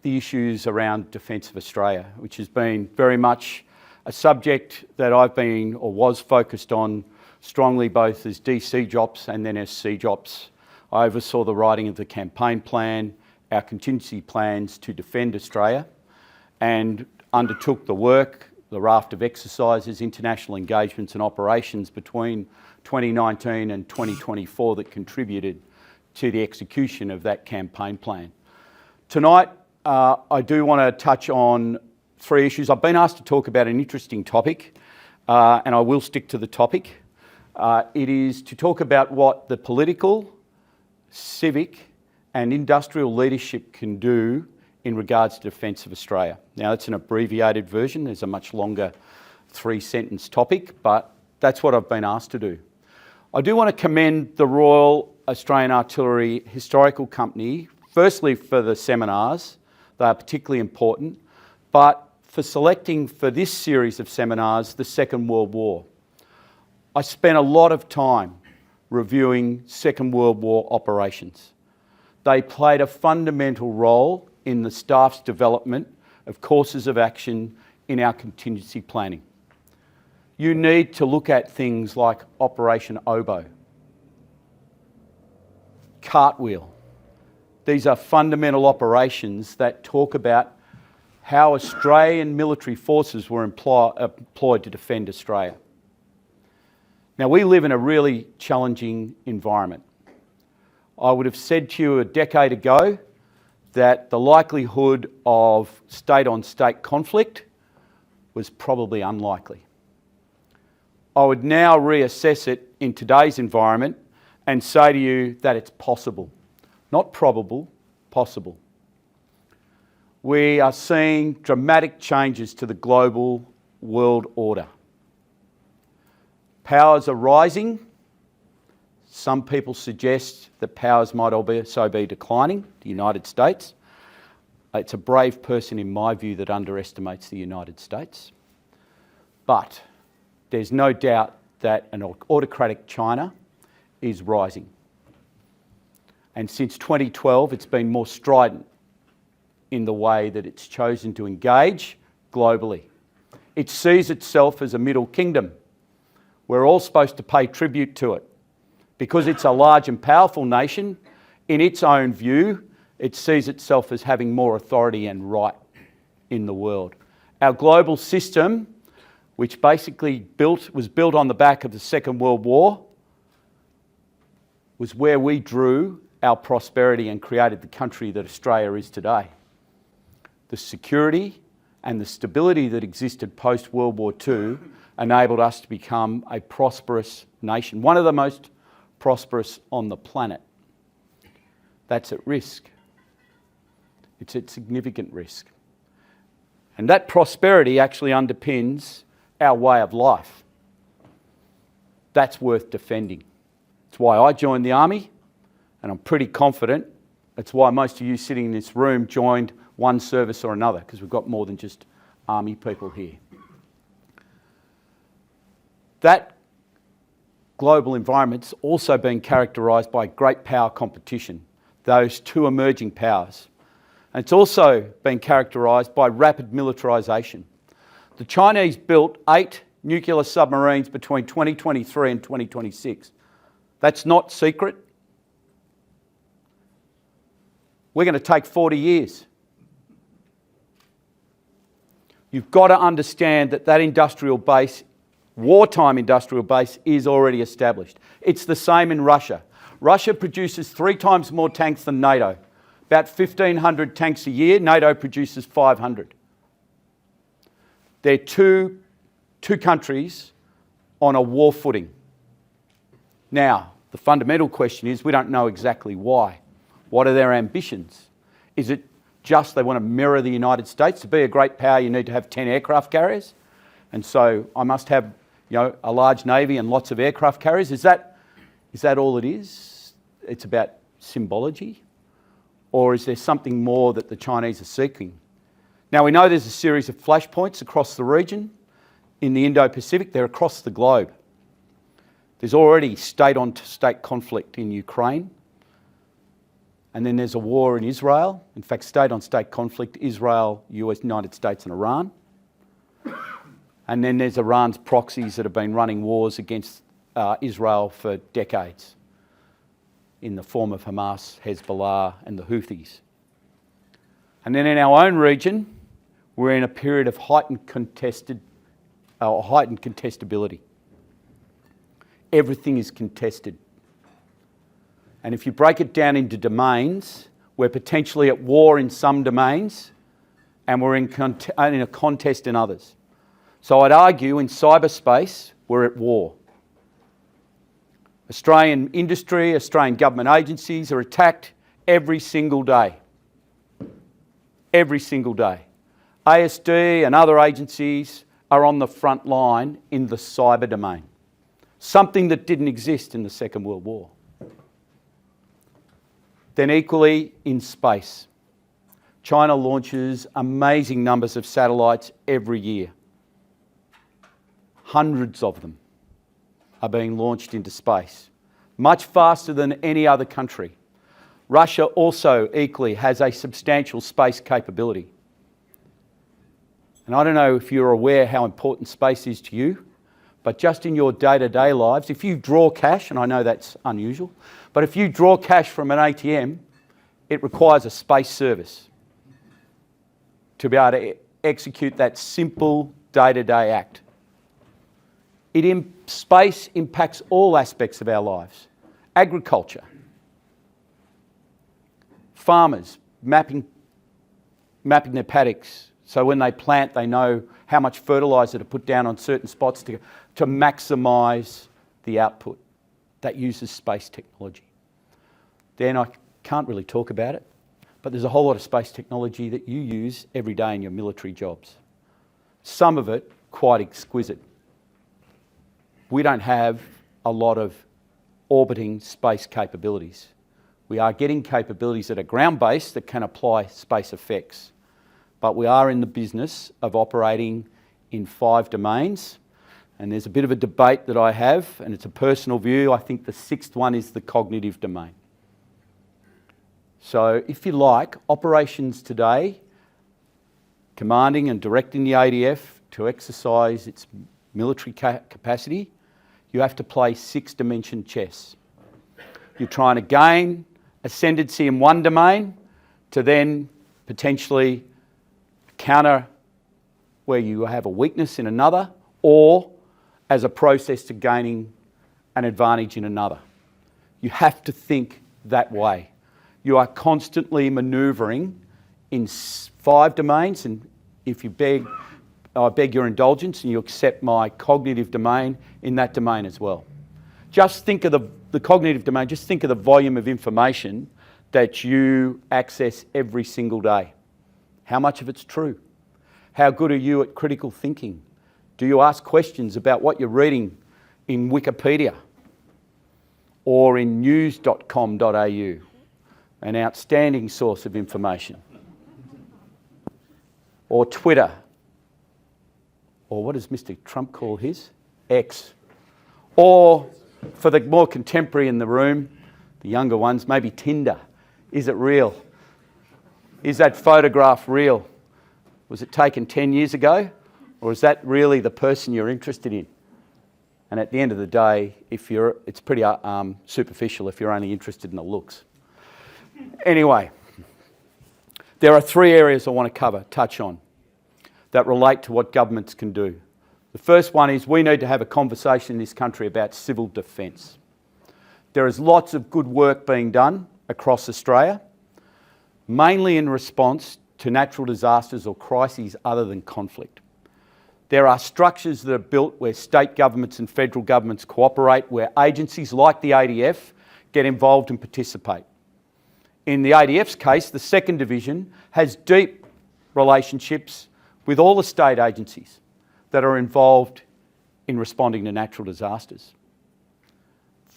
the issues around defence of Australia, which has been very much a subject that I've been or was focused on strongly both as CJOPS and then as CJOPS. I oversaw the writing of the campaign plan, our contingency plans to defend Australia, and undertook the work, the raft of exercises, international engagements and operations between 2019 and 2024 that contributed to the execution of that campaign plan. Tonight, I do want to touch on three issues. I've been asked to talk about an interesting topic, and I will stick to the topic. It is to talk about what the political, civic and industrial leadership can do in regards to defence of Australia. Now, that's an abbreviated version. There's a much longer three-sentence topic, but that's what I've been asked to do. I do want to commend the Royal Australian Artillery Historical Company, firstly for the seminars. They are particularly important, but for selecting for this series of seminars the Second World War. I spent a lot of time reviewing Second World War operations. They played a fundamental role in the staff's development of courses of action in our contingency planning. You need to look at things like Operation Oboe, Cartwheel. These are fundamental operations that talk about how Australian military forces were employed to defend Australia. Now, we live in a really challenging environment. I would have said to you a decade ago that the likelihood of state-on-state conflict was probably unlikely. I would now reassess it in today's environment and say to you that it's possible. Not probable, possible. We are seeing dramatic changes to the global world order. Powers are rising. Some people suggest that powers might also be declining, the United States. It's a brave person, in my view, that underestimates the United States. But there's no doubt that an autocratic China is rising. And since 2012, it's been more strident in the way that it's chosen to engage globally. It sees itself as a middle kingdom. We're all supposed to pay tribute to it. Because it's a large and powerful nation, in its own view, it sees itself as having more authority and right in the world. Our global system, which basically was built on the back of the Second World War, was where we drew our prosperity and created the country that Australia is today. The security and the stability that existed post-World War II enabled us to become a prosperous nation, one of the most prosperous on the planet. That's at risk. It's at significant risk. And that prosperity actually underpins our way of life. That's worth defending. It's why I joined the Army, and I'm pretty confident it's why most of you sitting in this room joined one service or another, because we've got more than just Army people here. That global environment's also been characterised by great power competition, those two emerging powers. And it's also been characterised by rapid militarisation. The Chinese built 8 nuclear submarines between 2023 and 2026. That's not secret. We're going to take 40 years. You've got to understand that that industrial base, wartime industrial base, is already established. It's the same in Russia. Russia produces 3 times more tanks than NATO. About 1,500 tanks a year. NATO produces 500. They're two countries on a war footing. Now, the fundamental question is, we don't know exactly why. What are their ambitions? Is it just they want to mirror the United States? To be a great power, you need to have 10 aircraft carriers. And so I must have, a large navy and lots of aircraft carriers. Is that all it is? It's about symbology? Or is there something more that the Chinese are seeking? Now, we know there's a series of flashpoints across the region. In the Indo-Pacific, they're across the globe. There's already state-on-state conflict in Ukraine. And then there's a war in Israel. In fact, state-on-state conflict, Israel, US, United States and Iran. And then there's Iran's proxies that have been running wars against Israel for decades in the form of Hamas, Hezbollah and the Houthis. And then in our own region, we're in a period of heightened contestability. Everything is contested. And if you break it down into domains, we're potentially at war in some domains and we're in a contest in others. So I'd argue in cyberspace, we're at war. Australian industry, Australian government agencies are attacked every single day. Every single day. ASD and other agencies are on the front line in the cyber domain. Something that didn't exist in the Second World War. Then equally in space. China launches amazing numbers of satellites every year. Hundreds of them are being launched into space, much faster than any other country. Russia also equally has a substantial space capability. And I don't know if you're aware how important space is to you, but just in your day-to-day lives, if you draw cash, and I know that's unusual, but if you draw cash from an ATM, it requires a space service to be able to execute that simple day-to-day act. Space impacts all aspects of our lives. Agriculture, farmers mapping their paddocks so when they plant they know how much fertiliser to put down on certain spots to maximise the output. That uses space technology. Then I can't really talk about it, but there's a whole lot of space technology that you use every day in your military jobs. Some of it quite exquisite. We don't have a lot of orbiting space capabilities. We are getting capabilities that are ground-based that can apply space effects. But we are in the business of operating in 5 domains. And there's a bit of a debate that I have, and it's a personal view. I think the 6th one is the cognitive domain. So if you like, operations today, commanding and directing the ADF to exercise its military capacity, you have to play 6-dimension chess. You're trying to gain ascendancy in one domain to then potentially counter where you have a weakness in another, or as a process to gaining an advantage in another. You have to think that way. You are constantly manoeuvring in 5 domains, and if you I beg your indulgence and you accept my cognitive domain in that domain as well. Just think of the cognitive domain, just think of the volume of information that you access every single day. How much of it's true? How good are you at critical thinking? Do you ask questions about what you're reading in Wikipedia or in news.com.au, an outstanding source of information? Or Twitter? Or what does Mr. Trump call his? X. Or, for the more contemporary in the room, the younger ones, maybe Tinder. Is it real? Is that photograph real? Was it taken 10 years ago? Or is that really the person you're interested in? And at the end of the day, it's pretty superficial if you're only interested in the looks. Anyway, there are 3 areas I want to touch on, that relate to what governments can do. The first one is we need to have a conversation in this country about civil defence. There is lots of good work being done across Australia, mainly in response to natural disasters or crises other than conflict. There are structures that are built where state governments and federal governments cooperate, where agencies like the ADF get involved and participate. In the ADF's case, the 2nd Division has deep relationships with all the state agencies that are involved in responding to natural disasters.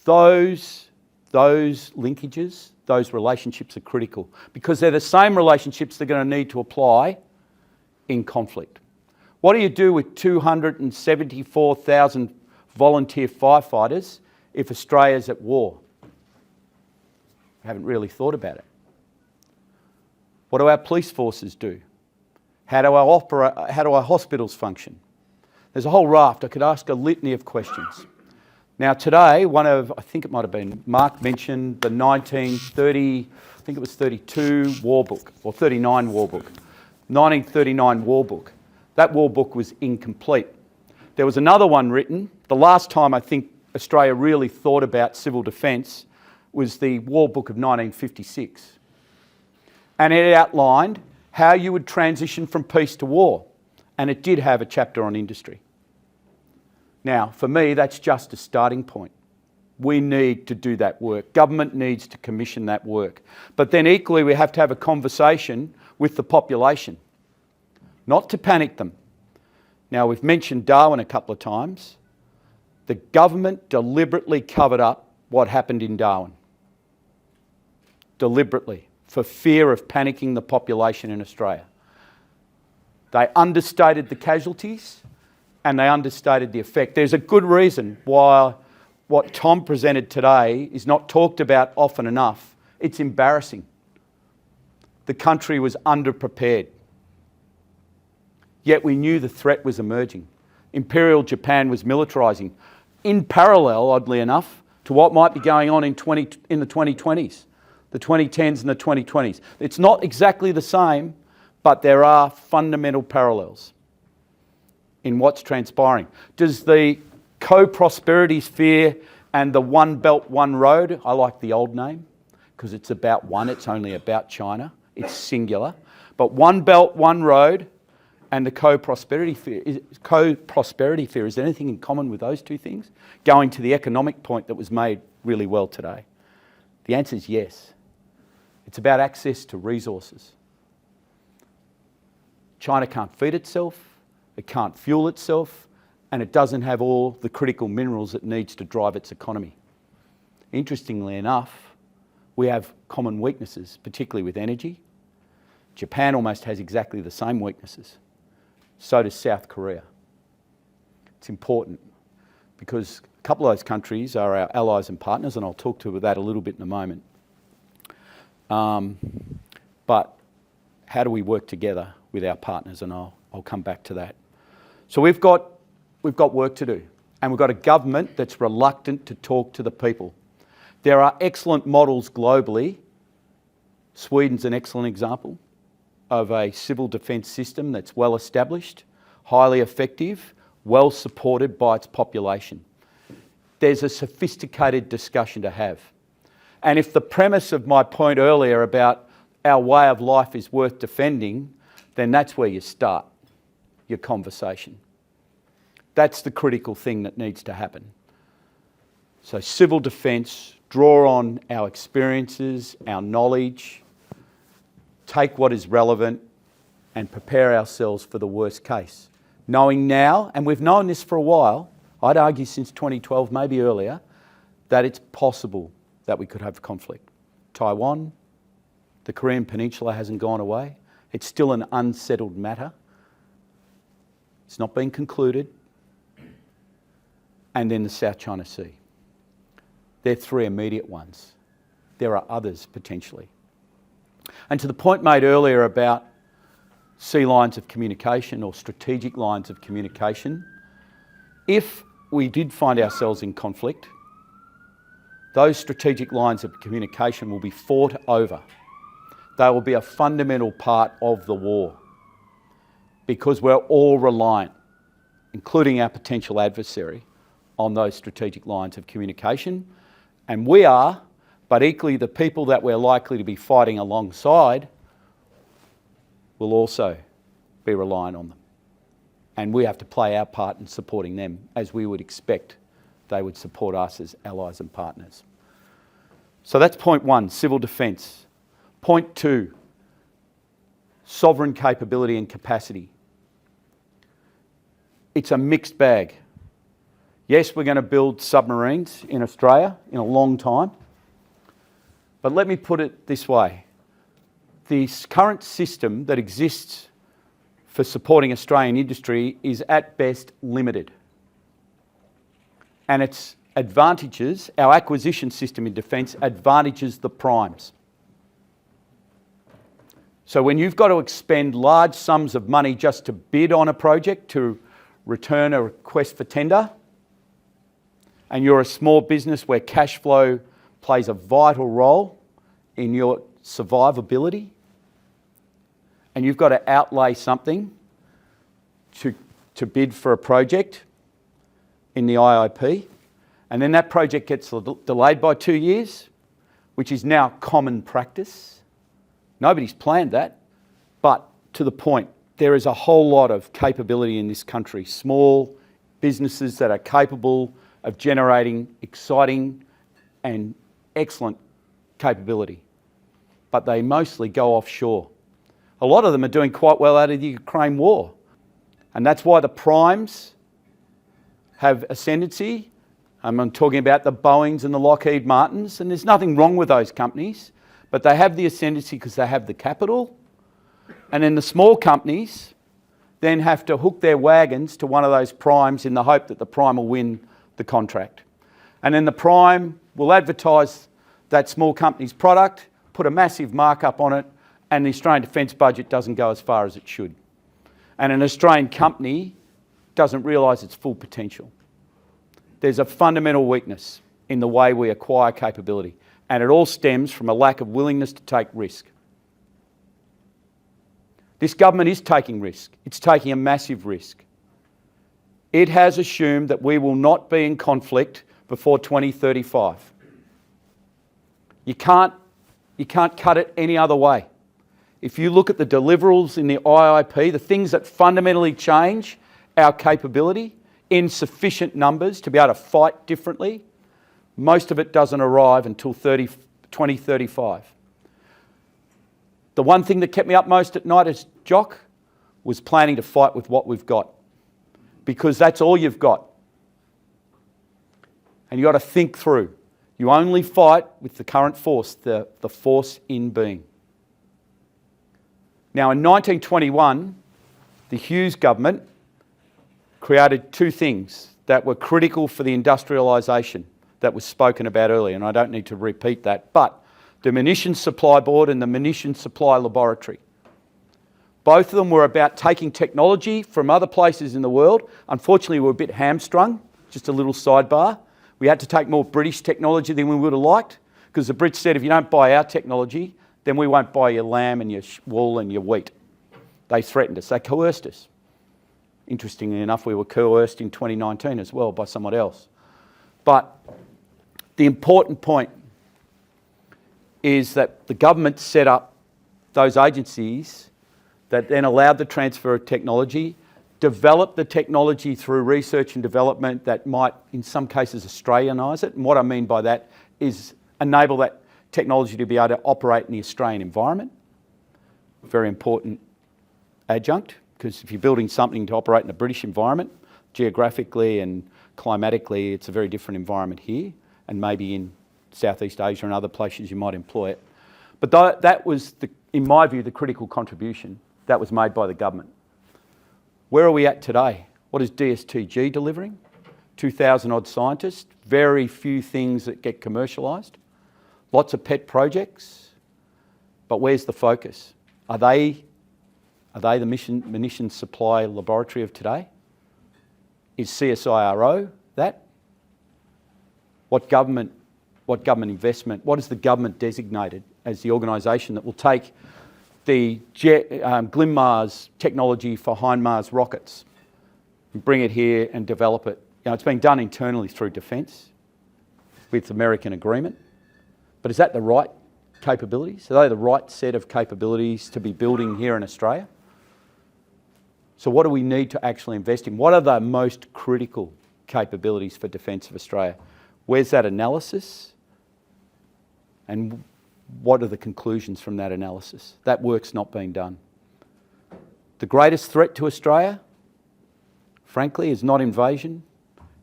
Those linkages, those relationships are critical because they're the same relationships they're going to need to apply in conflict. What do you do with 274,000 volunteer firefighters if Australia's at war? I haven't really thought about it. What do our police forces do? How do our hospitals function? There's a whole raft. I could ask a litany of questions. Now today, I think it might have been, Mark mentioned the 1930, I think it was 32 war book, or 39 war book. 1939 war book. That war book was incomplete. There was another one written. The last time I think Australia really thought about civil defence was the war book of 1956. And it outlined how you would transition from peace to war. And it did have a chapter on industry. Now, for me, that's just a starting point. We need to do that work. Government needs to commission that work. But then equally, we have to have a conversation with the population, not to panic them. Now, we've mentioned Darwin a couple of times. The government deliberately covered up what happened in Darwin. Deliberately, for fear of panicking the population in Australia. They understated the casualties and they understated the effect. There's a good reason why what Tom presented today is not talked about often enough. It's embarrassing. The country was underprepared. Yet we knew the threat was emerging. Imperial Japan was militarising in parallel, oddly enough, to what might be going on in the 2020s, the 2010s and the 2020s. It's not exactly the same, but there are fundamental parallels in what's transpiring. Does the co-prosperity sphere and the One Belt, One Road, I like the old name, because it's about one, it's only about China, it's singular, but One Belt, One Road and the co-prosperity sphere, is there anything in common with those two things? Going to the economic point that was made really well today. The answer is yes. It's about access to resources. China can't feed itself, it can't fuel itself, and it doesn't have all the critical minerals it needs to drive its economy. Interestingly enough, we have common weaknesses, particularly with energy. Japan almost has exactly the same weaknesses. So does South Korea. It's important because a couple of those countries are our allies and partners, and I'll talk to that a little bit in a moment. But how do we work together with our partners? And I'll come back to that. So we've got work to do, and we've got a government that's reluctant to talk to the people. There are excellent models globally. Sweden's an excellent example of a civil defence system that's well established, highly effective, well supported by its population. There's a sophisticated discussion to have. And if the premise of my point earlier about our way of life is worth defending, then that's where you start your conversation. That's the critical thing that needs to happen. So civil defence, draw on our experiences, our knowledge, take what is relevant and prepare ourselves for the worst case. Knowing now, and we've known this for a while, I'd argue since 2012, maybe earlier, that it's possible that we could have conflict. Taiwan, the Korean Peninsula hasn't gone away. It's still an unsettled matter. It's not been concluded. And then the South China Sea. They're three immediate ones. There are others potentially. And to the point made earlier about sea lines of communication or strategic lines of communication, if we did find ourselves in conflict, those strategic lines of communication will be fought over. They will be a fundamental part of the war because we're all reliant, including our potential adversary, on those strategic lines of communication. And we are, but equally the people that we're likely to be fighting alongside will also be reliant on them. And we have to play our part in supporting them as we would expect they would support us as allies and partners. So that's point one, civil defence. Point two, sovereign capability and capacity. It's a mixed bag. Yes, we're going to build submarines in Australia in a long time. But let me put it this way. The current system that exists for supporting Australian industry is at best limited. And its advantages, our acquisition system in defence advantages the primes. So when you've got to expend large sums of money just to bid on a project, to return a request for tender, and you're a small business where cash flow plays a vital role in your survivability, and you've got to outlay something to bid for a project in the IIP, and then that project gets delayed by 2 years, which is now common practice. Nobody's planned that, but to the point, there is a whole lot of capability in this country, small businesses that are capable of generating exciting and excellent capability, but they mostly go offshore. A lot of them are doing quite well out of the Ukraine war, and that's why the primes have ascendancy. I'm talking about the Boeings and the Lockheed Martins, and there's nothing wrong with those companies, but they have the ascendancy because they have the capital, and then the small companies then have to hook their wagons to one of those primes in the hope that the prime will win the contract. And then the prime will advertise that small company's product, put a massive markup on it, and the Australian defence budget doesn't go as far as it should. And an Australian company doesn't realise its full potential. There's a fundamental weakness in the way we acquire capability, and it all stems from a lack of willingness to take risk. This government is taking risk. It's taking a massive risk. It has assumed that we will not be in conflict before 2035. You can't cut it any other way. If you look at the deliverables in the IIP, the things that fundamentally change our capability in sufficient numbers to be able to fight differently, most of it doesn't arrive until 2035. The one thing that kept me up most at night as Jock was planning to fight with what we've got, because that's all you've got. And you've got to think through. You only fight with the current force, the force in being. Now, in 1921, the Hughes government created two things that were critical for the industrialisation that was spoken about earlier, and I don't need to repeat that, but the Munitions Supply Board and the Munitions Supply Laboratory. Both of them were about taking technology from other places in the world. Unfortunately, we were a bit hamstrung, just a little sidebar. We had to take more British technology than we would have liked, because the Brits said, if you don't buy our technology, then we won't buy your lamb and your wool and your wheat. They threatened us, they coerced us. Interestingly enough, we were coerced in 2019 as well by someone else. But the important point is that the government set up those agencies that then allowed the transfer of technology, developed the technology through research and development that might, in some cases, Australianise it. And what I mean by that is enable that technology to be able to operate in the Australian environment. Very important adjunct, because if you're building something to operate in a British environment, geographically and climatically, it's a very different environment here, and maybe in Southeast Asia and other places you might employ it. But that was, in my view, the critical contribution that was made by the government. Where are we at today? What is DSTG delivering? 2,000 odd scientists, very few things that get commercialised, lots of pet projects, but where's the focus? Are they the Munitions Supply Laboratory of today? Is CSIRO that? What government investment, what is the government designated as the organisation that will take the GLIMARS technology for HIMARS rockets and bring it here and develop it? You know, it's been done internally through defence with American agreement, but is that the right capabilities? Are they the right set of capabilities to be building here in Australia? So what do we need to actually invest in? What are the most critical capabilities for Defence of Australia? Where's that analysis? And what are the conclusions from that analysis? That work's not being done. The greatest threat to Australia, frankly, is not invasion,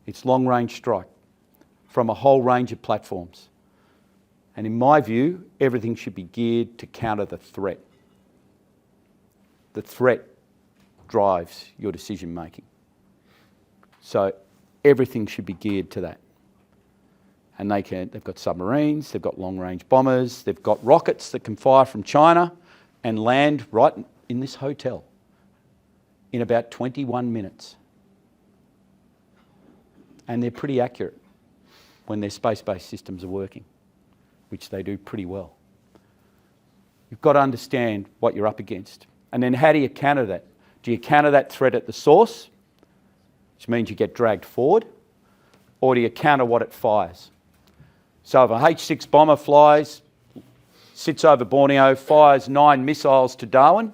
it's long-range strike from a whole range of platforms. And in my view, everything should be geared to counter the threat. The threat drives your decision making. So everything should be geared to that. And they've got submarines, they've got long-range bombers, they've got rockets that can fire from China and land right in this hotel in about 21 minutes. And they're pretty accurate when their space-based systems are working, which they do pretty well. You've got to understand what you're up against. And then how do you counter that? Do you counter that threat at the source, which means you get dragged forward, or do you counter what it fires? So if a H-6 bomber flies, sits over Borneo, fires 9 missiles to Darwin,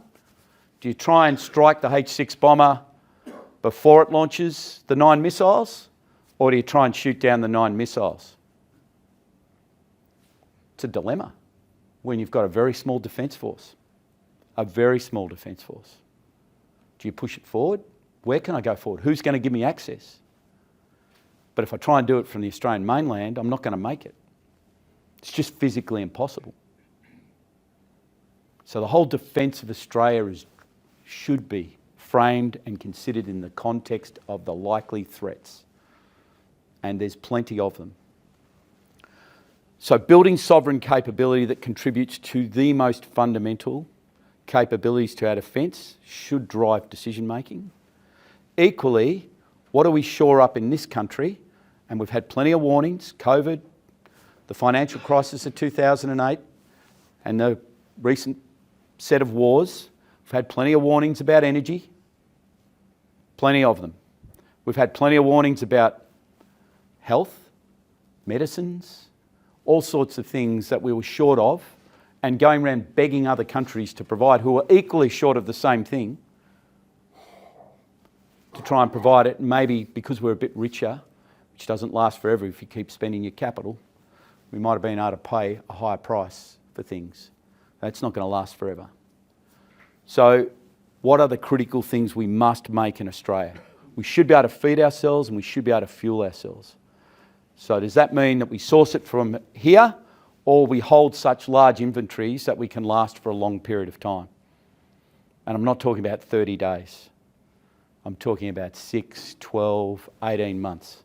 do you try and strike the H-6 bomber before it launches the 9 missiles, or do you try and shoot down the 9 missiles? It's a dilemma when you've got a very small defence force. A very small defence force. Do you push it forward? Where can I go forward? Who's going to give me access? But if I try and do it from the Australian mainland, I'm not going to make it. It's just physically impossible. So the whole defence of Australia should be framed and considered in the context of the likely threats. And there's plenty of them. So building sovereign capability that contributes to the most fundamental capabilities to our defence should drive decision making. Equally, what do we shore up in this country? And we've had plenty of warnings, COVID, the financial crisis of 2008, and the recent set of wars. We've had plenty of warnings about energy, plenty of them. We've had plenty of warnings about health, medicines, all sorts of things that we were short of, and going around begging other countries to provide who are equally short of the same thing to try and provide it. Maybe because we're a bit richer, which doesn't last forever if you keep spending your capital, we might have been able to pay a higher price for things. That's not going to last forever. So what are the critical things we must make in Australia? We should be able to feed ourselves and we should be able to fuel ourselves. So does that mean that we source it from here, or we hold such large inventories that we can last for a long period of time? And I'm not talking about 30 days. I'm talking about 6, 12, 18 months.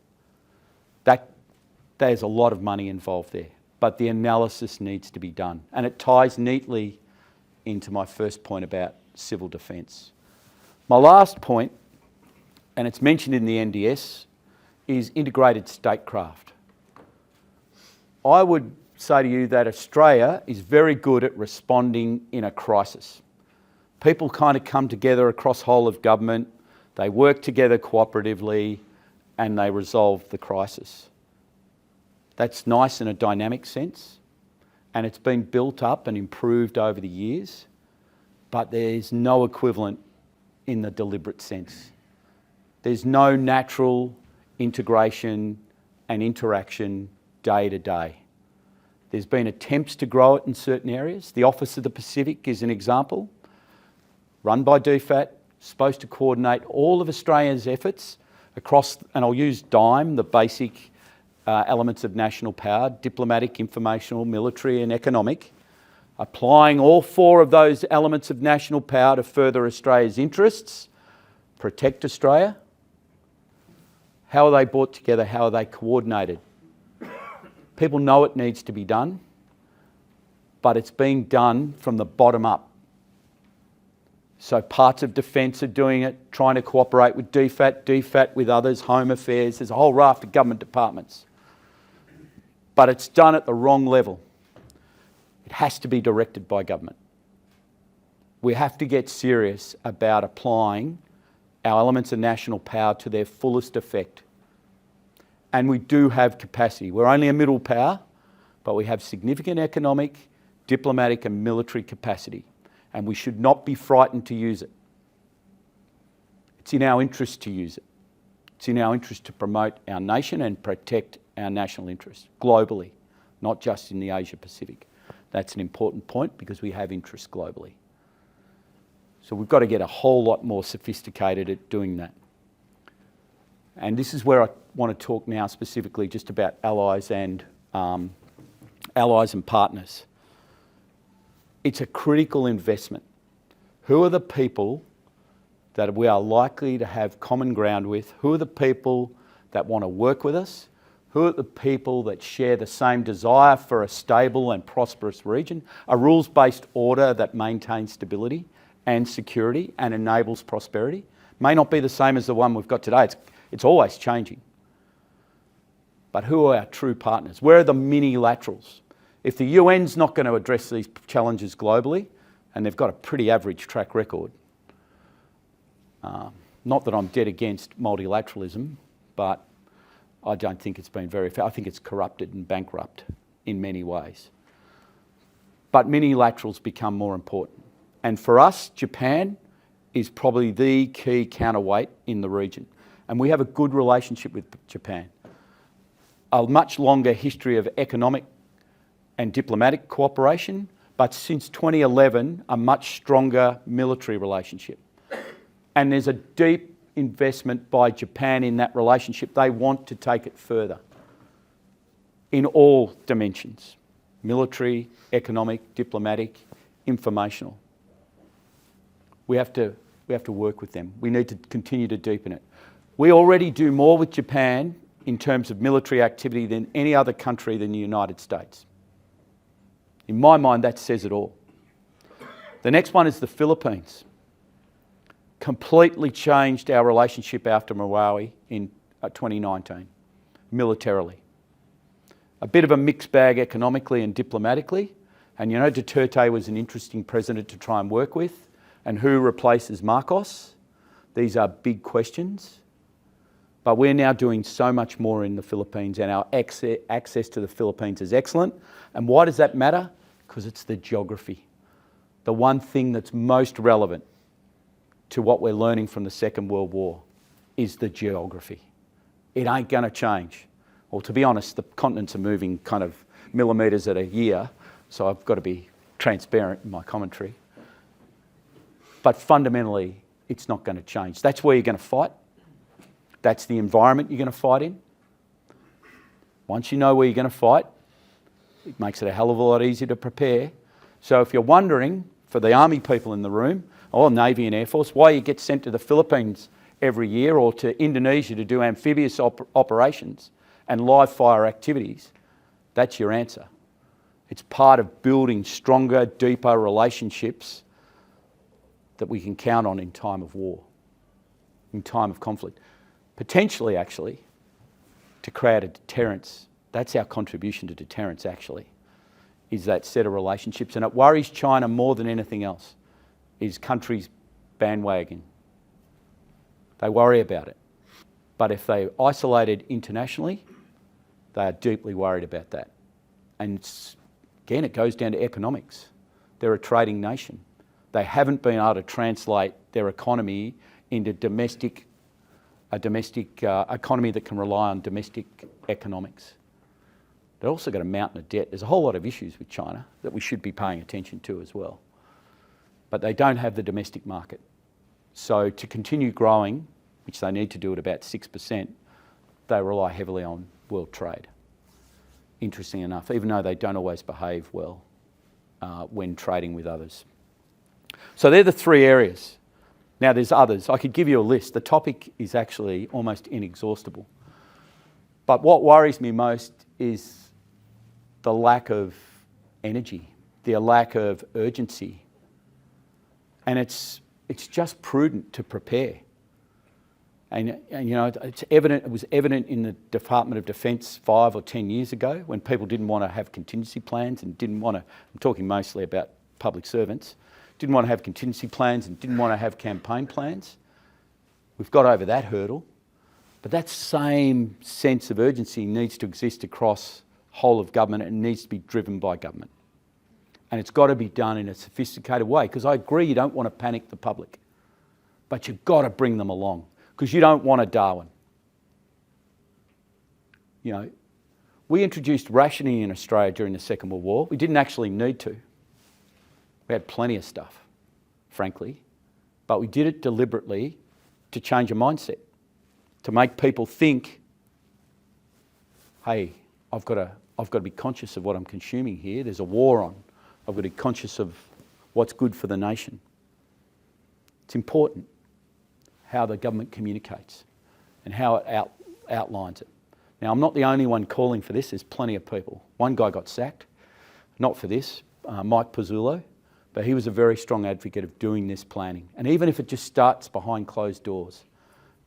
There's a lot of money involved there, but the analysis needs to be done. And it ties neatly into my first point about civil defence. My last point, and it's mentioned in the NDS, is integrated statecraft. I would say to you that Australia is very good at responding in a crisis. People kind of come together across whole of government, they work together cooperatively, and they resolve the crisis. That's nice in a dynamic sense, and it's been built up and improved over the years, but there's no equivalent in the deliberate sense. There's no natural integration and interaction day to day. There's been attempts to grow it in certain areas. The Office of the Pacific is an example, run by DFAT, supposed to coordinate all of Australia's efforts across, and I'll use DIME, the basic elements of national power: diplomatic, informational, military and economic, applying all 4 of those elements of national power to further Australia's interests, protect Australia. How are they brought together? How are they coordinated? People know it needs to be done, but it's being done from the bottom up. So parts of defence are doing it, trying to cooperate with DFAT with others, Home Affairs. There's a whole raft of government departments. But it's done at the wrong level. It has to be directed by government. We have to get serious about applying our elements of national power to their fullest effect. And we do have capacity. We're only a middle power, but we have significant economic, diplomatic and military capacity. And we should not be frightened to use it. It's in our interest to use it. It's in our interest to promote our nation and protect our national interests globally, not just in the Asia-Pacific. That's an important point because we have interests globally. So we've got to get a whole lot more sophisticated at doing that. And this is where I want to talk now specifically just about allies and partners. It's a critical investment. Who are the people that we are likely to have common ground with? Who are the people that want to work with us? Who are the people that share the same desire for a stable and prosperous region, a rules-based order that maintains stability and security and enables prosperity? May not be the same as the one we've got today. It's always changing. But who are our true partners? Where are the mini-laterals? If the UN's not going to address these challenges globally, and they've got a pretty average track record, not that I'm dead against multilateralism, but I don't think it's been very fair. I think it's corrupted and bankrupt in many ways. But mini-laterals become more important. And for us, Japan is probably the key counterweight in the region. And we have a good relationship with Japan. A much longer history of economic and diplomatic cooperation, but since 2011, a much stronger military relationship. And there's a deep investment by Japan in that relationship. They want to take it further in all dimensions: military, economic, diplomatic, informational. We have to work with them. We need to continue to deepen it. We already do more with Japan in terms of military activity than any other country than the United States. In my mind, that says it all. The next one is the Philippines. Completely changed our relationship after Marawi in 2019, militarily. A bit of a mixed bag economically and diplomatically. And you know, Duterte was an interesting president to try and work with. And who replaces Marcos? These are big questions. But we're now doing so much more in the Philippines, and our access to the Philippines is excellent. And why does that matter? Because it's the geography. The one thing that's most relevant to what we're learning from the Second World War is the geography. It ain't going to change. Well, to be honest, the continents are moving kind of millimetres at a year, so I've got to be transparent in my commentary. But fundamentally, it's not going to change. That's where you're going to fight. That's the environment you're going to fight in. Once you know where you're going to fight, it makes it a hell of a lot easier to prepare. So if you're wondering, for the Army people in the room, or Navy and Air Force, why you get sent to the Philippines every year or to Indonesia to do amphibious operations and live fire activities, that's your answer. It's part of building stronger, deeper relationships that we can count on in time of war, in time of conflict. Potentially, actually, to create a deterrence. That's our contribution to deterrence, actually, is that set of relationships. And it worries China more than anything else, is countries bandwagoning. They worry about it. But if they're isolated internationally, they are deeply worried about that. And again, it goes down to economics. They're a trading nation. They haven't been able to translate their economy into a domestic economy that can rely on domestic economics. They've also got a mountain of debt. There's a whole lot of issues with China that we should be paying attention to as well. But they don't have the domestic market. So to continue growing, which they need to do at about 6%, they rely heavily on world trade. Interesting enough, even though they don't always behave well when trading with others. So they're the three areas. Now there's others. I could give you a list. The topic is actually almost inexhaustible. But what worries me most is the lack of energy, the lack of urgency. And it's just prudent to prepare. And you know, it's evident. It was evident in the Department of Defence 5 or 10 years ago when people didn't want to have contingency plans and didn't want to. I'm talking mostly about public servants. Didn't want to have contingency plans and didn't want to have campaign plans. We've got over that hurdle. But that same sense of urgency needs to exist across whole of government and needs to be driven by government. And it's got to be done in a sophisticated way, because I agree you don't want to panic the public, but you've got to bring them along, because you don't want a Darwin. You know, we introduced rationing in Australia during the Second World War. We didn't actually need to. We had plenty of stuff, frankly, but we did it deliberately to change a mindset, to make people think, hey, I've got to be conscious of what I'm consuming here. There's a war on. I've got to be conscious of what's good for the nation. It's important how the government communicates and how it outlines it. Now, I'm not the only one calling for this. There's plenty of people. One guy got sacked, not for this, Mike Pizzullo, but he was a very strong advocate of doing this planning. And even if it just starts behind closed doors,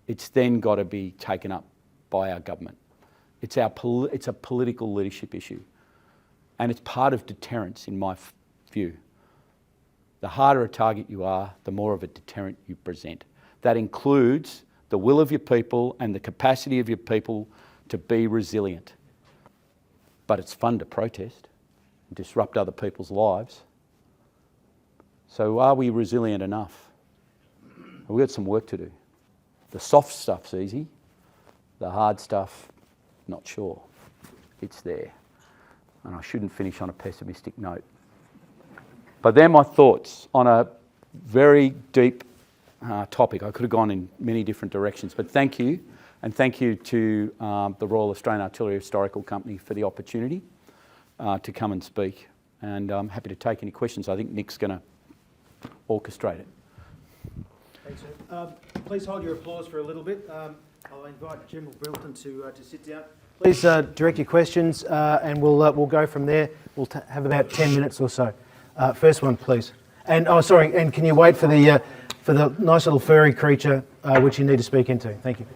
it's then got to be taken up by our government. It's a political leadership issue. And it's part of deterrence, in my view. The harder a target you are, the more of a deterrent you present. That includes the will of your people and the capacity of your people to be resilient. But it's fun to protest and disrupt other people's lives. So are we resilient enough? We've got some work to do. The soft stuff's easy. The hard stuff, not sure. It's there. And I shouldn't finish on a pessimistic note. But they're my thoughts on a very deep topic. I could have gone in many different directions, but thank you. And thank you to the Royal Australian Artillery Historical Company for the opportunity to come and speak. And I'm happy to take any questions. I think Nick's going to orchestrate it. Thanks, sir. Please hold your applause for a little bit. I'll invite General Bilton to sit down. Please direct your questions and we'll go from there. We'll have about 10 minutes or so. First one, please. And and can you wait for the nice little furry creature which you need to speak into? Thank you.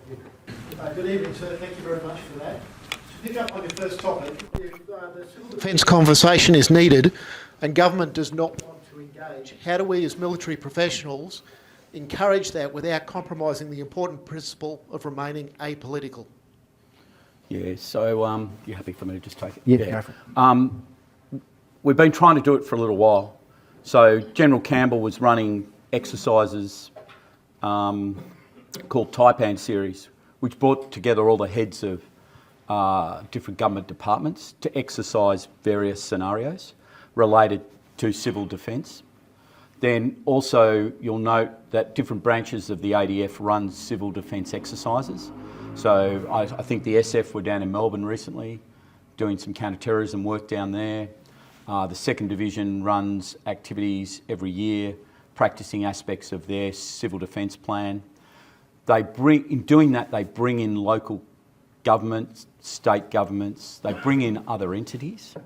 Good evening, sir. Thank you very much for that. To pick up on your first topic, if the civil defence conversation is needed and government does not want to engage, how do we as military professionals encourage that without compromising the important principle of remaining apolitical? Yeah, so you happy for me to just take it? Yeah, go for it. We've been trying to do it for a little while. So General Campbell was running exercises called Taipan series, which brought together all the heads of different government departments to exercise various scenarios related to civil defence. Then also you'll note that different branches of the ADF run civil defence exercises. So I think the SF were down in Melbourne recently doing some counter-terrorism work down there. The 2nd Division runs activities every year, practising aspects of their civil defence plan. In doing that, they bring in local governments, state governments, they bring in other entities.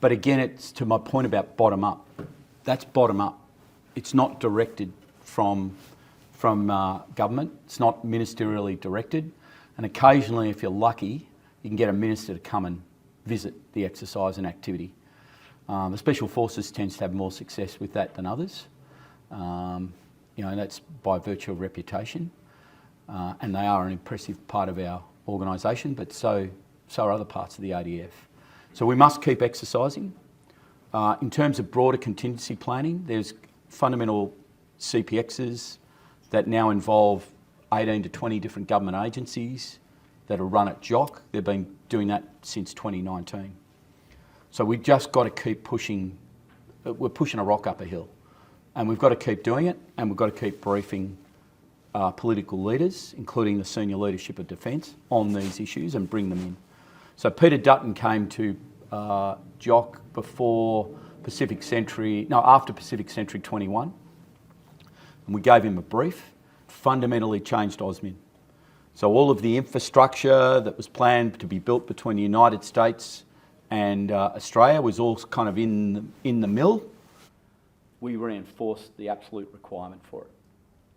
But again, it's to my point about bottom up. That's bottom up. It's not directed from government. It's not ministerially directed. And occasionally, if you're lucky, you can get a minister to come and visit the exercise and activity. The Special Forces tends to have more success with that than others. That's by virtue of reputation. And they are an impressive part of our organisation, but so are other parts of the ADF. So we must keep exercising. In terms of broader contingency planning, there's fundamental CPXs that now involve 18 to 20 different government agencies that are run at JOC. They've been doing that since 2019. So we've just got to keep pushing. We're pushing a rock up a hill. And we've got to keep doing it, and we've got to keep briefing political leaders, including the senior leadership of defence, on these issues and bring them in. So Peter Dutton came to JOC after Pacific Century 21, and we gave him a brief, fundamentally changed AUSMIN. So all of the infrastructure that was planned to be built between the United States and Australia was all kind of in the mill. We reinforced the absolute requirement for it.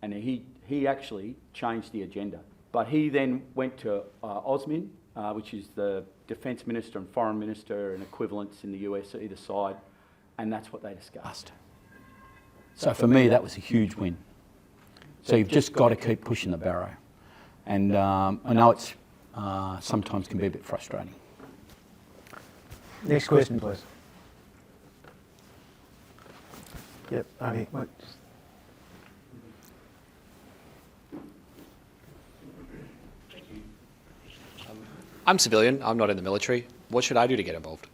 And he actually changed the agenda. But he then went to AUSMIN, which is the Defence Minister and Foreign Minister and equivalents in the US either side, and that's what they discussed. So for me, that was a huge win. So you've just got to keep pushing the barrow. And I know it's sometimes can be a bit frustrating. Next question, please. Yep. Okay. I'm civilian. I'm not in the military. What should I do to get involved?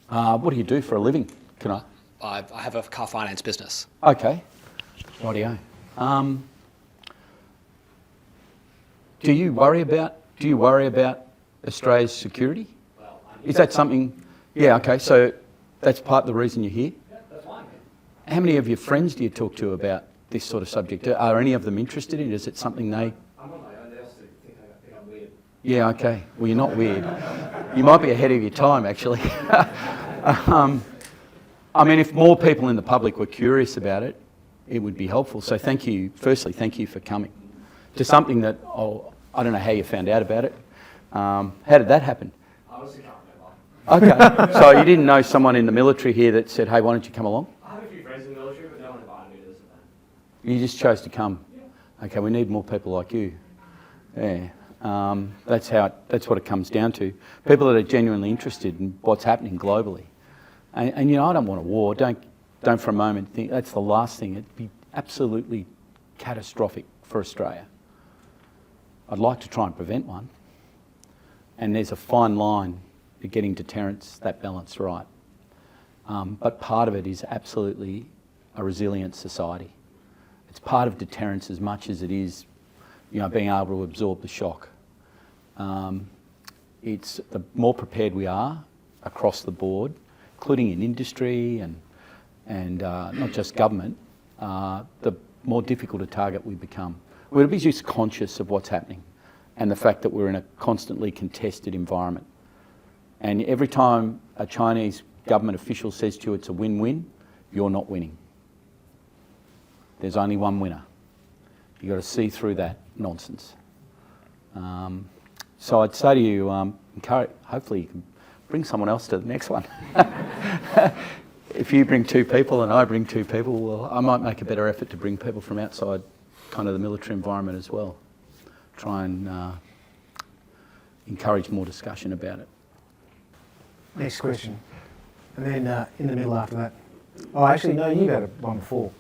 What do you do for a living? Can I? I have a car finance business. Okay. Rightio. Do you worry about Australia's security? Is that something? Yeah. Okay. So that's part of the reason you're here. How many of your friends do you talk to about this sort of subject? Are any of them interested in it? Is it something they? I'm on my own. They also think I'm weird. Yeah, okay. Well, you're not weird. You might be ahead of your time, actually. I mean, if more people in the public were curious about it, it would be helpful. So thank you, firstly, thank you for coming to something that, I don't know how you found out about it. How did that happen? I was a company member. Okay, so you didn't know someone in the military here that said, hey, why don't you come along? I have a few friends in the military, but no one invited me to this event. You just chose to come? Yeah. Okay, we need more people like you. Yeah, that's what it comes down to. People that are genuinely interested in what's happening globally. And you know, I don't want a war. Don't for a moment think that's the last thing. It'd be absolutely catastrophic for Australia. I'd like to try and prevent one. And there's a fine line to getting deterrence, that balance right. But part of it is absolutely a resilient society. It's part of deterrence as much as it is, you know, being able to absorb the shock. It's the more prepared we are across the board, including in industry and not just government, the more difficult a target we become. We'll be just conscious of what's happening and the fact that we're in a constantly contested environment. And every time a Chinese government official says to you it's a win-win, you're not winning. There's only one winner. You've got to see through that nonsense. So I'd say to you, hopefully you can bring someone else to the next one. If you bring 2 people and I bring 2 people, well, I might make a better effort to bring people from outside kind of the military environment as well. Try and encourage more discussion about it. Next question. And then in the middle after that. Oh, actually, no, you had one before.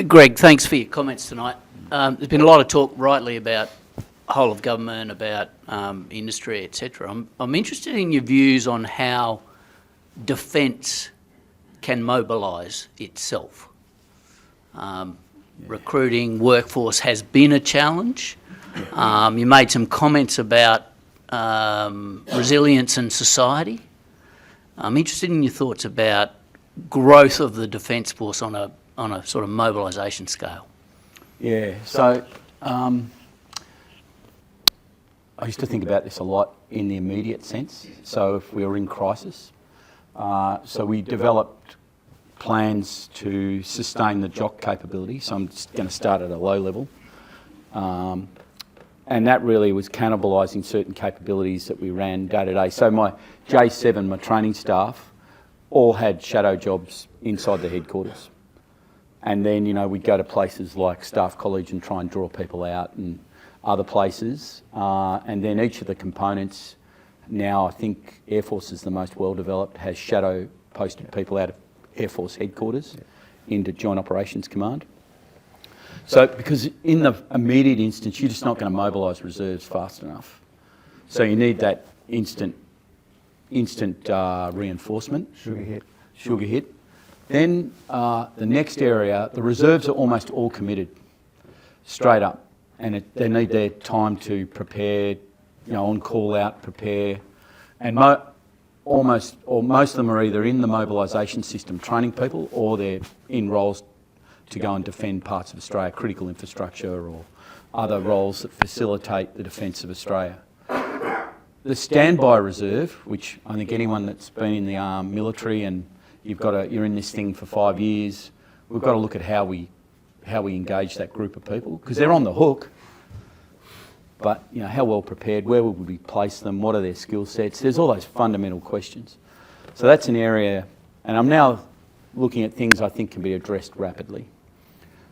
Greg, thanks for your comments tonight. There's been a lot of talk rightly about whole of government, about industry, etc. I'm interested in your views on how defence can mobilise itself. Recruiting workforce has been a challenge. You made some comments about resilience in society. I'm interested in your thoughts about growth of the defence force on a sort of mobilisation scale. Yeah, so I used to think about this a lot in the immediate sense. So if we were in crisis, so we developed plans to sustain the JOC capability. So I'm just going to start at a low level. And that really was cannibalising certain capabilities that we ran day to day. So my J7, my training staff, all had shadow jobs inside the headquarters. And then, you know, we'd go to places like Staff College and try and draw people out and other places. And then each of the components, now I think Air Force is the most well-developed, has shadow posted people out of Air Force headquarters into Joint Operations Command. So, because in the immediate instance, you're just not going to mobilise reserves fast enough. So you need that instant reinforcement. Sugar hit. Then the next area, the reserves are almost all committed, straight up. And they need their time to prepare, you know, on call out, prepare. And most of them are either in the mobilisation system training people, or they're in roles to go and defend parts of Australia, critical infrastructure or other roles that facilitate the defence of Australia. The standby reserve, which I think anyone that's been in the military and you're in this thing for 5 years, we've got to look at how we engage that group of people, because they're on the hook. But, you know, how well prepared, where would we place them, what are their skill sets? There's all those fundamental questions. So that's an area, and I'm now looking at things I think can be addressed rapidly.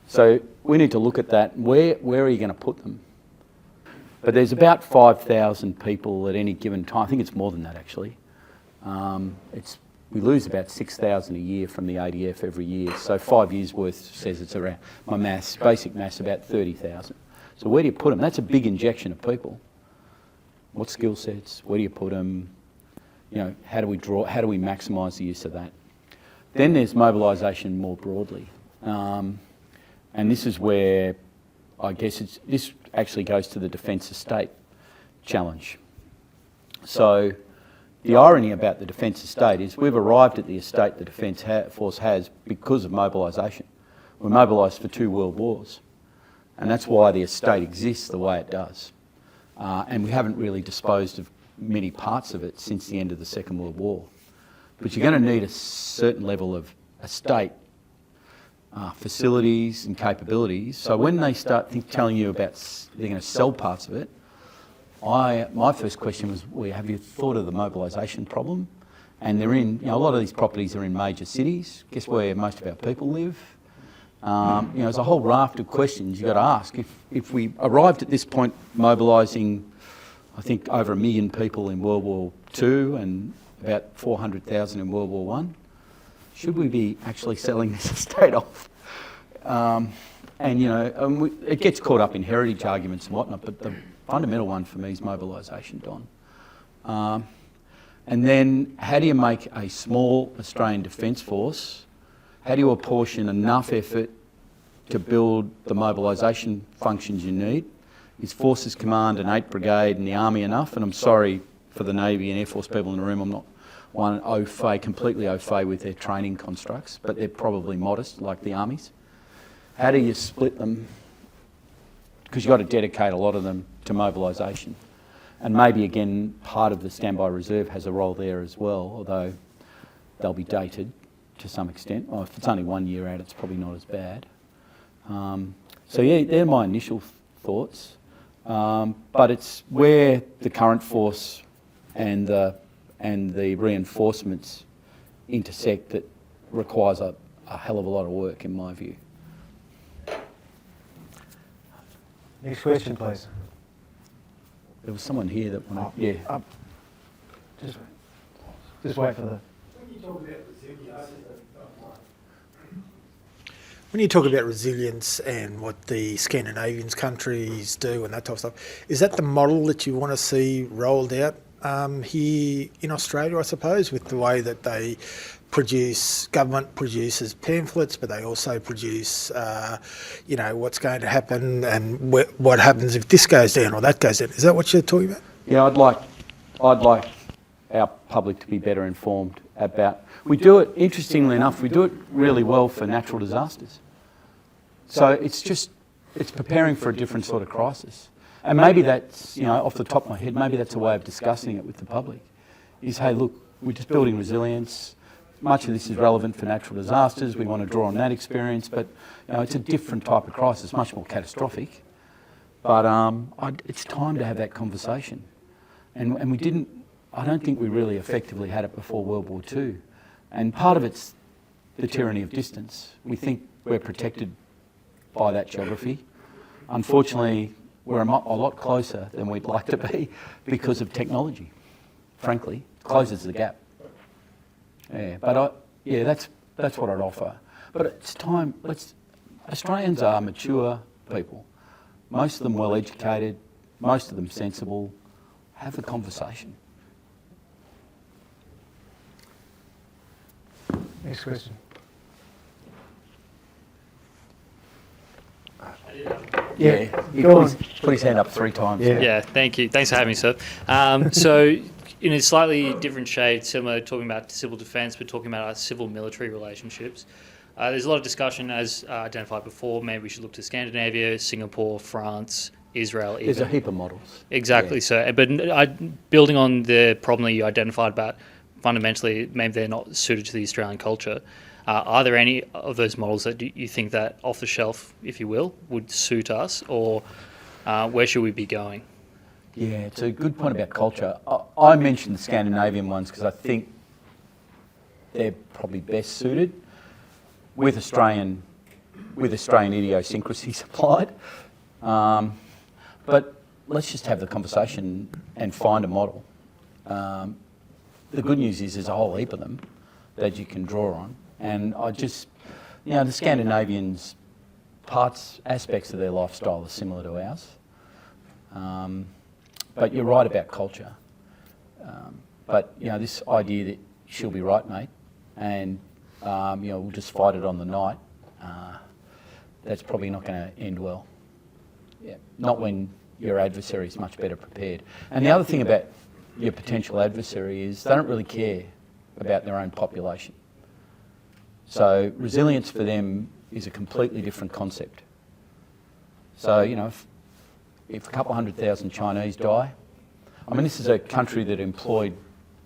So we need to look at that. Where are you going to put them? But there's about 5,000 people at any given time. I think it's more than that, actually. We lose about 6,000 a year from the ADF every year. So 5 years worth says it's around, my maths, basic maths, about 30,000. So where do you put them? That's a big injection of people. What skill sets? Where do you put them? You know, how do we maximise the use of that? Then there's mobilisation more broadly. And this is where I guess this actually goes to the defence estate challenge. So the irony about the defence estate is we've arrived at the estate the Defence Force has because of mobilisation. We're mobilised for 2 world wars. And that's why the estate exists the way it does. And we haven't really disposed of many parts of it since the end of the Second World War. But you're going to need a certain level of estate facilities and capabilities. So when they start telling you about they're going to sell parts of it, my first question was, well, have you thought of the mobilisation problem? And they're in, a lot of these properties are in major cities. Guess where most of our people live? There's a whole raft of questions you've got to ask. If we arrived at this point mobilising, I think, over 1 million people in World War II and about 400,000 in World War I, should we be actually selling this estate off? It gets caught up in heritage arguments and whatnot, but the fundamental one for me is mobilisation, Don. And then how do you make a small Australian Defence Force? How do you apportion enough effort to build the mobilisation functions you need? Is Forces Command and 8th Brigade and the Army enough? And I'm sorry for the Navy and Air Force people in the room, I'm not completely au fait with their training constructs, but they're probably modest, like the Army's. How do you split them? Because you've got to dedicate a lot of them to mobilisation. And maybe, again, part of the standby reserve has a role there as well, although they'll be dated to some extent. Well, if it's only 1 year out, it's probably not as bad. They're my initial thoughts. But it's where the current force and the reinforcements intersect that requires a hell of a lot of work, in my view. Next question, please. There was someone here that wanted... Just wait for the... When you talk about resilience and what the Scandinavian countries do and that type of stuff, is that the model that you want to see rolled out here in Australia, I suppose, with the way that they government produces pamphlets, but they also produce, what's going to happen and what happens if this goes down or that goes down. Is that what you're talking about? Yeah, I'd like our public to be better informed about... We do it, interestingly enough, we do it really well for natural disasters. So it's preparing for a different sort of crisis. And maybe that's, off the top of my head, maybe that's a way of discussing it with the public. Is, hey, look, we're just building resilience. Much of this is relevant for natural disasters. We want to draw on that experience, but it's a different type of crisis, much more catastrophic. But it's time to have that conversation. And we didn't, I don't think we really effectively had it before World War II. And part of it's the tyranny of distance. We think we're protected by that geography. Unfortunately, we're a lot closer than we'd like to be because of technology, frankly. It closes the gap. Yeah, but that's what I'd offer. But it's time, Australians are mature people. Most of them well educated, most of them sensible. Have the conversation. Next question. Yeah, he put his hand up 3 times. Yeah, thank you. Thanks for having me, sir. So, in a slightly different shade, similar, talking about civil defence, but talking about our civil-military relationships. There's a lot of discussion, as identified before, maybe we should look to Scandinavia, Singapore, France, Israel. There's a heap of models. Exactly. Yeah. So, but building on the problem that you identified about, fundamentally, maybe they're not suited to the Australian culture. Are there any of those models that you think that off the shelf, if you will, would suit us, or where should we be going? Yeah, it's a good point about culture. I mentioned the Scandinavian ones because I think they're probably best suited with Australian idiosyncrasies applied. But let's just have the conversation and find a model. The good news is there's a whole heap of them that you can draw on. And the Scandinavians, aspects of their lifestyle are similar to ours. But you're right about culture. But this idea that she'll be right, mate, and we'll just fight it on the night, that's probably not going to end well. Yeah, not when your adversary is much better prepared. And the other thing about your potential adversary is they don't really care about their own population. So resilience for them is a completely different concept. So, you know, if a couple 100,000 Chinese die, I mean, this is a country that employed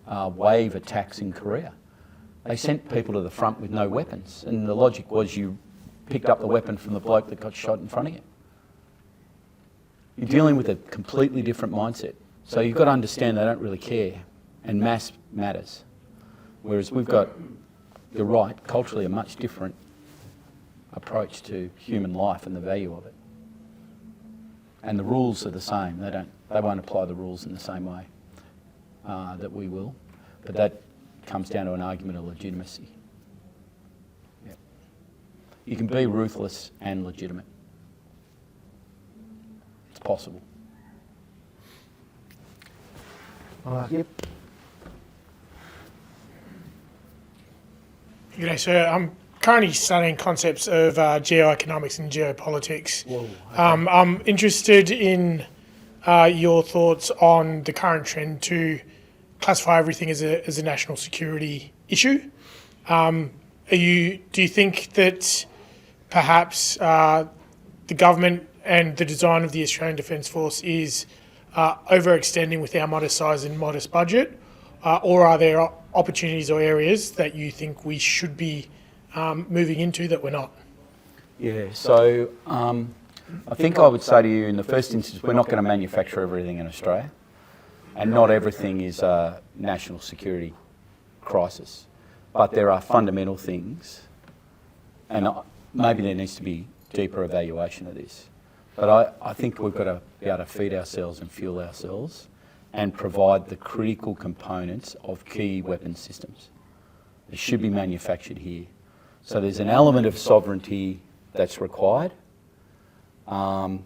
wave attacks in Korea. They sent people to the front with no weapons, and the logic was you picked up the weapon from the bloke that got shot in front of you. You're dealing with a completely different mindset. So you've got to understand they don't really care, and mass matters. Whereas we've got, you're right, culturally a much different approach to human life and the value of it. And the rules are the same. They won't apply the rules in the same way that we will. But that comes down to an argument of legitimacy. Yep. You can be ruthless and legitimate. It's possible. Yep. G'day, sir. I'm currently studying concepts of geoeconomics and geopolitics. Whoa, okay. I'm interested in your thoughts on the current trend to classify everything as a national security issue. Do you think that perhaps the government and the design of the Australian Defence Force is overextending with our modest size and modest budget, or are there opportunities or areas that you think we should be moving into that we're not? Yeah, so I think I would say to you in the first instance, we're not going to manufacture everything in Australia, and not everything is a national security crisis. But there are fundamental things, and maybe there needs to be deeper evaluation of this. But I think we've got to be able to feed ourselves and fuel ourselves and provide the critical components of key weapons systems. They should be manufactured here. So there's an element of sovereignty that's required. Now,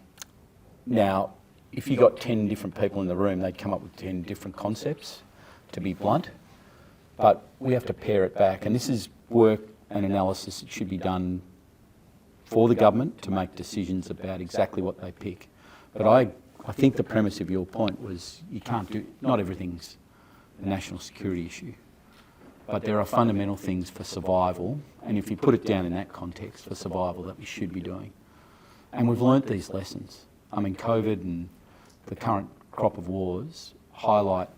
if you got 10 different people in the room, they'd come up with 10 different concepts, to be blunt. But we have to pare it back. And this is work and analysis that should be done for the government to make decisions about exactly what they pick. But I think the premise of your point was you can't do, not everything's a national security issue. But there are fundamental things for survival, and if you put it down in that context, for survival that we should be doing. And we've learnt these lessons. I mean, COVID and the current crop of wars highlight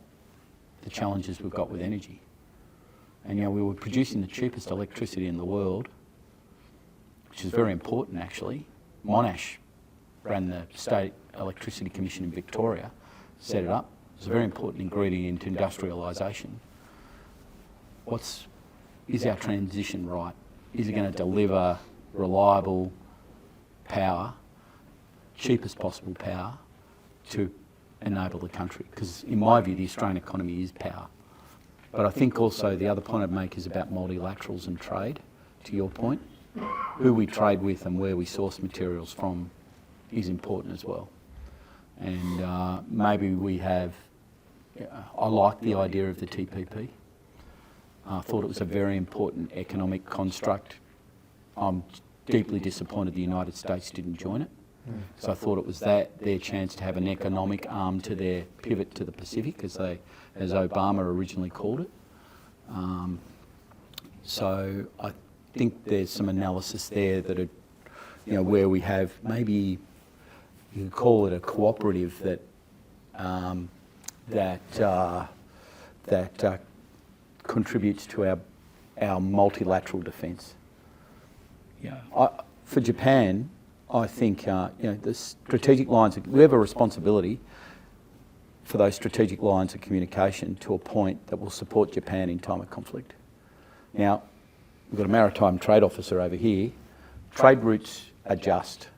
the challenges we've got with energy. And you know, we were producing the cheapest electricity in the world, which is very important actually. Monash ran the State Electricity Commission in Victoria, set it up. It's a very important ingredient into industrialisation. Is our transition right? Is it going to deliver reliable power, cheapest possible power, to enable the country? Because in my view, the Australian economy is power. But I think also the other point I'd make is about multilaterals and trade, to your point. Who we trade with and where we source materials from is important as well. And maybe we have, I like the idea of the TPP. I thought it was a very important economic construct. I'm deeply disappointed the United States didn't join it. So I thought it was their chance to have an economic arm to their pivot to the Pacific, as Obama originally called it. So I think there's some analysis there that are, you know, where we have maybe you could call it a cooperative that contributes to our multilateral defence. Yeah. For Japan, I think you know, the strategic lines. We have a responsibility for those strategic lines of communication to a point that will support Japan in time of conflict. Now, we've got a maritime trade officer over here. Trade routes adjust.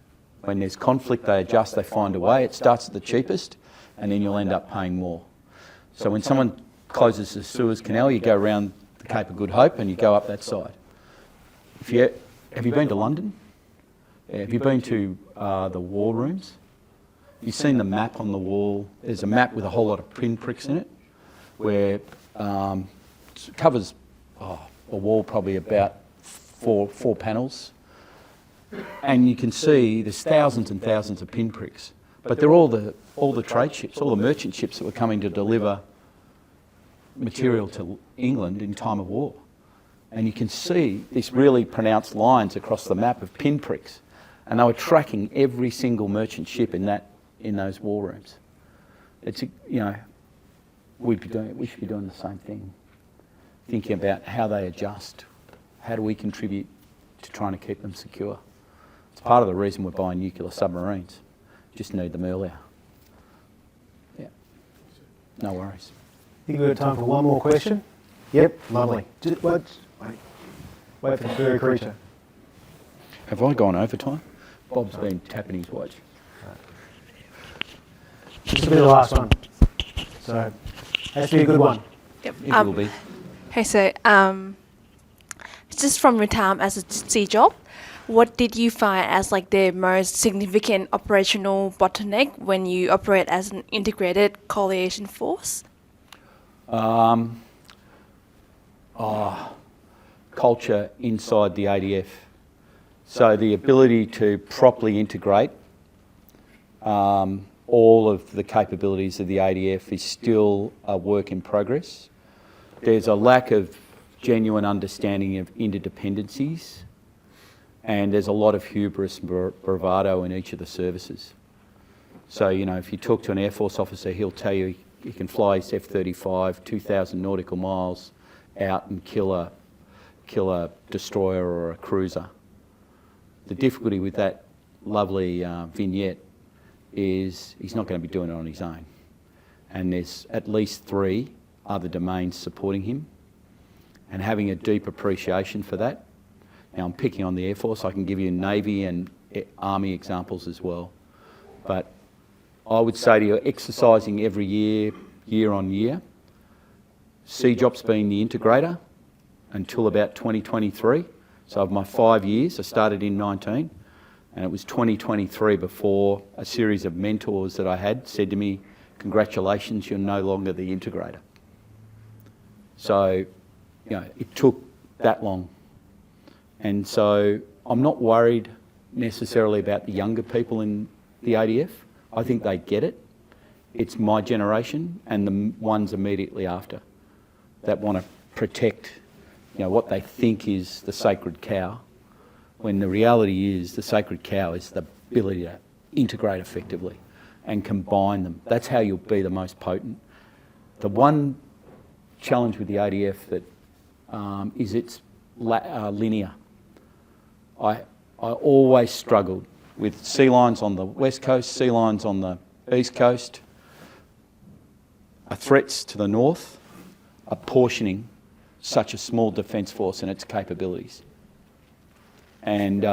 When there's conflict, they adjust, they find a way. It starts at the cheapest, and then you'll end up paying more. So when someone closes the Suez Canal, you go around the Cape of Good Hope and you go up that side. Have you been to London? Have you been to the war rooms? You've seen the map on the wall. There's a map with a whole lot of pinpricks in it, where it covers a wall probably about four panels. And you can see there's thousands and thousands of pinpricks. But they're all the trade ships, all the merchant ships that were coming to deliver material to England in time of war. And you can see these really pronounced lines across the map of pinpricks. and they were tracking every single merchant ship in those war rooms. It's, you know, we should be doing the same thing, thinking about how they adjust. How do we contribute to trying to keep them secure? It's part of the reason we're buying nuclear submarines. Just need them earlier. Yeah. No worries. I think we've got time for one more question. Yep, lovely. Just, wait for the furry creature. Have I gone overtime? Bob's been tapping his watch. This will be the last one. So, has to be a good one. Yep. It will be. Okay, so just from your time as a CJOP, what did you find as like the most significant operational bottleneck when you operate as an integrated coalition force? Culture inside the ADF. So the ability to properly integrate all of the capabilities of the ADF is still a work in progress. There's a lack of genuine understanding of interdependencies, and there's a lot of hubris and bravado in each of the services. So, you know, if you talk to an Air Force officer, he'll tell you he can fly his F-35 2,000 nautical miles out and kill a destroyer or a cruiser. The difficulty with that lovely vignette is he's not going to be doing it on his own. And there's at least 3 other domains supporting him, and having a deep appreciation for that. Now, I'm picking on the Air Force. I can give you Navy and Army examples as well. But I would say to you, exercising every year, year on year, CJOPS being the integrator until about 2023. So of my 5 years, I started in 19, and it was 2023 before a series of mentors that I had said to me, congratulations, you're no longer the integrator. So, you know, it took that long. And so I'm not worried necessarily about the younger people in the ADF. I think they get it. It's my generation and the ones immediately after that want to protect, you know, what they think is the sacred cow, when the reality is the sacred cow is the ability to integrate effectively and combine them. That's how you'll be the most potent. The one challenge with the ADF that is it's linear. I always struggled with sea lines on the west coast, sea lines on the east coast, threats to the north, apportioning such a small defence force and its capabilities. And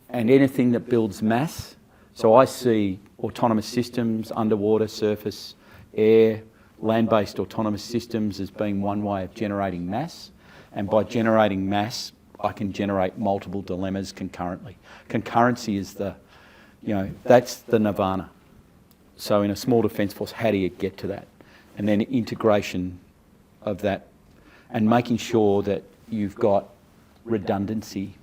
anything that builds mass. So I see autonomous systems, underwater, surface, air, land-based autonomous systems as being one way of generating mass. And by generating mass, I can generate multiple dilemmas concurrently. Concurrency is the, you know, that's the nirvana. So in a small defence force, how do you get to that? And then integration of that and making sure that you've got redundancy.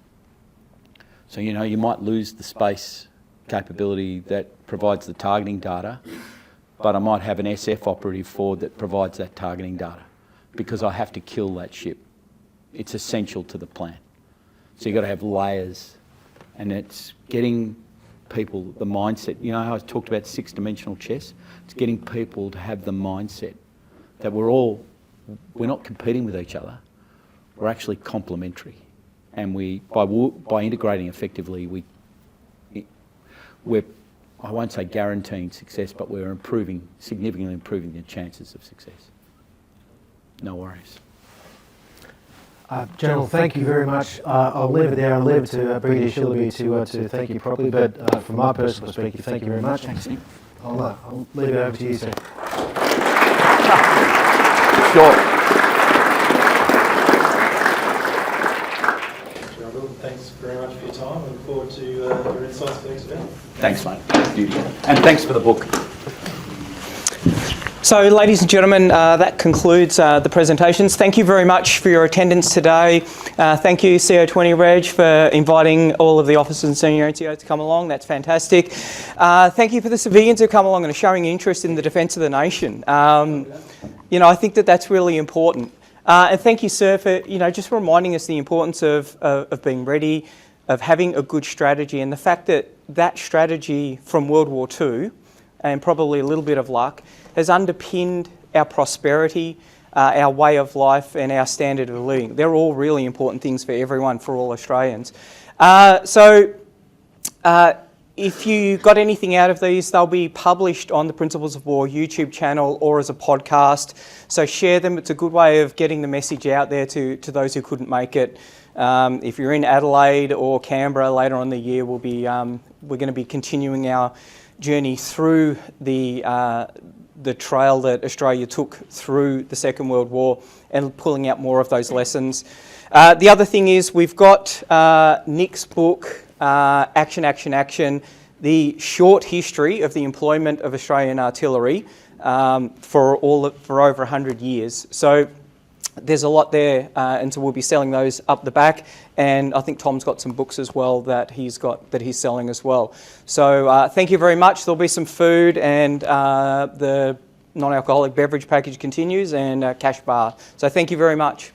So, you know, you might lose the space capability that provides the targeting data, but I might have an SF operative forward that provides that targeting data because I have to kill that ship. It's essential to the plan. So you've got to have layers, and it's getting people the mindset. You know how I talked about 6-dimensional chess? It's getting people to have the mindset that we're not competing with each other. We're actually complementary. And by integrating effectively, we're, I won't say guaranteeing success, but we're significantly improving the chances of success. No worries. General, thank you very much. I'll leave it there. I'll leave it to Brigadier Shillaby to thank you properly, but from my personal perspective, thank you very much. Thanks, Nick. I'll leave it over to you, sir. Sure. Thanks very much for your time. I look forward to your insights for next event. Thanks, mate. And thanks for the book. So, ladies and gentlemen, that concludes the presentations. Thank you very much for your attendance today. Thank you, CO20 Reg, for inviting all of the officers and senior NCOs to come along. That's fantastic. Thank you for the civilians who come along and are showing interest in the defence of the nation. You know, I think that that's really important. And thank you, sir, for just reminding us the importance of being ready, of having a good strategy, and the fact that that strategy from World War II, and probably a little bit of luck, has underpinned our prosperity, our way of life and our standard of living. They're all really important things for everyone, for all Australians. If you got anything out of these, they'll be published on the Principles of War YouTube channel or as a podcast. So share them. It's a good way of getting the message out there to those who couldn't make it. If you're in Adelaide or Canberra later on in the year, we're going to be continuing our journey through the trail that Australia took through the Second World War and pulling out more of those lessons. The other thing is we've got Nick's book, Action, Action, Action, the short history of the employment of Australian artillery for over 100 years. So there's a lot there, and so we'll be selling those up the back. And I think Tom's got some books as well that he's selling as well. So thank you very much. There'll be some food, and the non-alcoholic beverage package continues, and cash bar. So thank you very much.